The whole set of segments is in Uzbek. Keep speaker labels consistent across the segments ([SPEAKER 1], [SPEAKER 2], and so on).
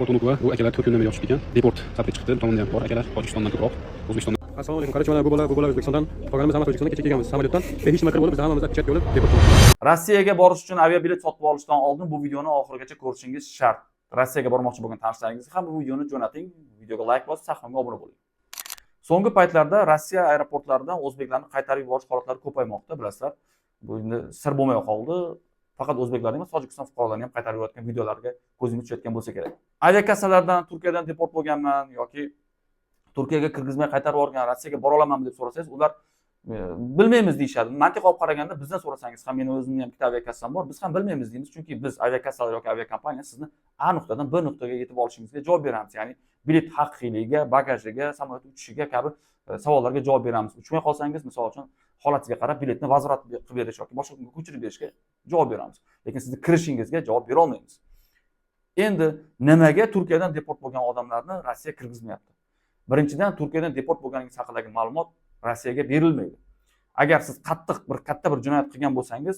[SPEAKER 1] Qo'rqo'nukova bu akalar 4 kundan beri yotishib ekan. Deport xati chiqdi. Tomonda ham bor akalar Tojikistondan ko'proq. O'zbekistondan. Assalomu alaykum. Qarang, mana bu bola O'zbekistondan, qolganimiz hamma Tojikistondan kecha kelganmiz samolyotdan. Hech nima qilib bo'lib biz hammamiz pechat bo'lib deport bo'ldik.
[SPEAKER 2] Rossiyaga borish uchun aviabilet sotib olishdan oldin bu videoni oxirigacha ko'rishingiz shart. Rossiyaga bormoqchi bo'lgan tanishlaringiz ham bu videoni jo'nating, videoga like bosib, sahifamga obuna bo'ling. So'nggi paytlarda Rossiya aeroportlaridan o'zbeklarni qaytarib yuborish holatlari ko'paymoqda, bilasizlar. Bu endi sir bo'lmay qoldi. Faqat o'zbeklarni emas, Tojikiston fuqarolarini ham qaytarib yuborayotgan videolarga ko'zingiz tushayotgan bo'lsa kerak. Aviakassalardan Turkiyadan deport bo'lganman yoki Turkiyaga kirgizmay qaytarib yuborgan, Rossiyaga bora olamanmi deb so'rasangiz, ular bilmaymiz deyishadi. Mantiqqa olib qaraganda bizdan so'rasangiz ham, meni o'zimning ham bitta aviakassam bor, biz ham bilmaymiz deymiz, chunki biz aviakassalar yoki aviakompaniya sizni A nuqtadan B nuqtaga yetib olishingizga javob beramiz. Ya'ni bilet haqiqiyligiga, bagajiga, samolyot uchishiga kabi savollarga javob beramiz. Uchmay qolsangiz, misol uchun holatiga qarab biletni vazorat qilib berish yoki boshqa ko'chirib berishga javob beramiz. Lekin sizni kirishingizga javob bera olmaymiz. Endi nimaga Turkiyadan deport bo'lgan odamlarni Rossiya kirgizmayapti? Birinchidan, Turkiyadan deport bo'lganingiz haqidagi ma'lumot Rossiyaga berilmaydi. Agar siz katta bir jinoyat qilgan bo'lsangiz,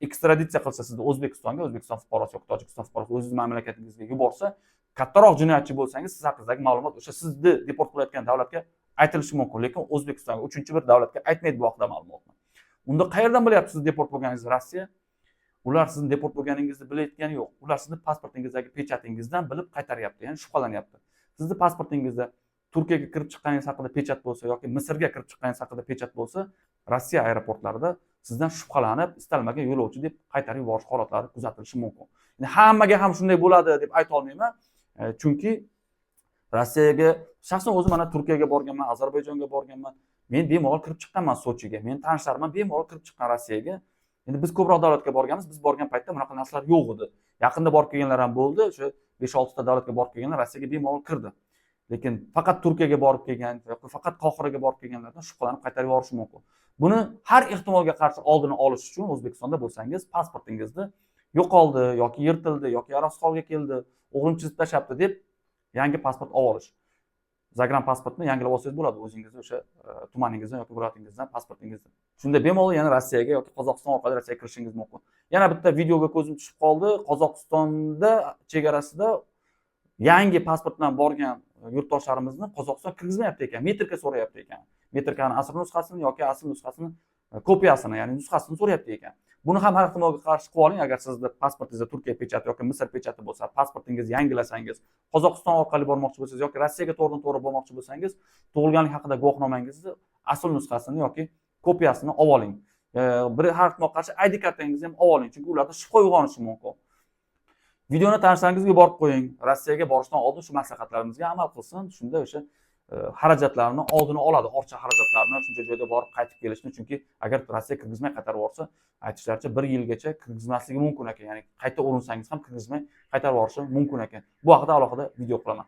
[SPEAKER 2] ekstraditsiya qilsa sizni O'zbekistonga, O'zbekiston fuqarosi yoki Tojikiston fuqarosi o'zingiz mamlakatingizga yuborsa, kattaroq jinoyatchi bo'lsangiz, siz haqingizdagi ma'lumot o'sha sizni deport qilayotgan davlatga aytilishi mumkin, lekin O'zbekistonga, uchinchi bir davlatga aytmaydi bu haqida ma'lumotni. Unda qayerdan bilyapti siz deport bo'lganingizni Rossiya? Ular sizning deport bo'lganingizni bilayotgani yo'q. Ular sizni pasportingizdagi pechatingizdan bilib qaytaryapti, ya'ni shubhalanyapti. Sizni pasportingizda Turkiyaga kirib chiqqaningiz haqida pechat bo'lsa yoki Misrga kirib chiqqaningiz haqida pechat bo'lsa, Rossiya aeroportlarida sizdan shubhalanib, istalmagan yo'lovchi deb qaytarib yuborish holatlari kuzatilishi mumkin. Ya'ni hammaga ham shunday bo'ladi deb ayta olmayman, chunki Rossiyaga shaxsan o'zim mana Turkiyaga borganman, Ozarbayjonga borganman. Men bemalol kirib chiqqanman Sochiga. Men tanishlarim bemalol kirib chiqqan Rossiyaga. Endi biz ko'proq davlatga borganmiz. Biz borgan paytda bunaqa narsalar yo'q edi. Yaqinda borib kelganlar ham bo'ldi. O'sha 5-6 ta davlatga borib kelganlar Rossiyaga bemalol kirdi. Lekin faqat Turkiyaga borib kelgan yoki faqat Qohiraga borib kelganlardan shubhalanib qaytarib yuborish mumkin. Buni har ehtimolga qarshi oldini olish uchun O'zbekistonda bo'lsangiz, pasportingizni yo'qoldi yoki yirtildi yoki yaroqsiz holga keldi, o'g'lim chizib tashlabdi deb yangi pasport olib olish. Zagran pasportni yangilab olsangiz bo'ladi o'zingizni o'sha tumaningizdan yoki viloyatingizdan pasportingizdan. Shunda bemalol yana Rossiyaga yoki Qozog'iston orqali Rossiyaga kirishingiz mumkin. Yana bitta videoga ko'zim tushib qoldi. Qozog'istonda chegarasida yangi pasport bilan borgan yurtdoshlarimizni Qozog'iston kirgizmayapti ekan, metrika so'rayapti ekan. Metrikani asl nusxasini yoki asl nusxasini kopiyasini, ya'ni nusxasini so'rayapti ekan. Buni ham har ehtimolga qarshi qilib oling. Agar sizda pasportingizda Turkiya pechati yoki Misr pechati bo'lsa, pasportingizni yangilasangiz, Qozog'iston orqali bormoqchi bo'lsangiz yoki Rossiyaga to'g'ridan-to'g'ri bormoqchi bo'lsangiz, tug'ilganlik haqida guvohnomangizni asl nusxasini yoki kopiyasini olib oling. Bir har ehtimolga qarshi ID kartangizni ham olib oling, chunki ularda shubha uyg'onishi mumkin. Videoni tanishlaringizga yuborib qo'ying. Rossiyaga borishdan oldin shu maslahatlarimizga amal qilsin. Shunda o'sha xarajatlarni oldini oladi, ortiqcha xarajatlarni shuncha joyda borib qaytib kelishni, chunki agar Rossiya kirgizmay qaytarib yuborsa, aytishlaricha 1 yilgacha kirgizmasligi mumkin ekan. Ya'ni qayta urinsangiz ham kirgizmay qaytarib yuborishi mumkin ekan. Bu haqida alohida video qilaman.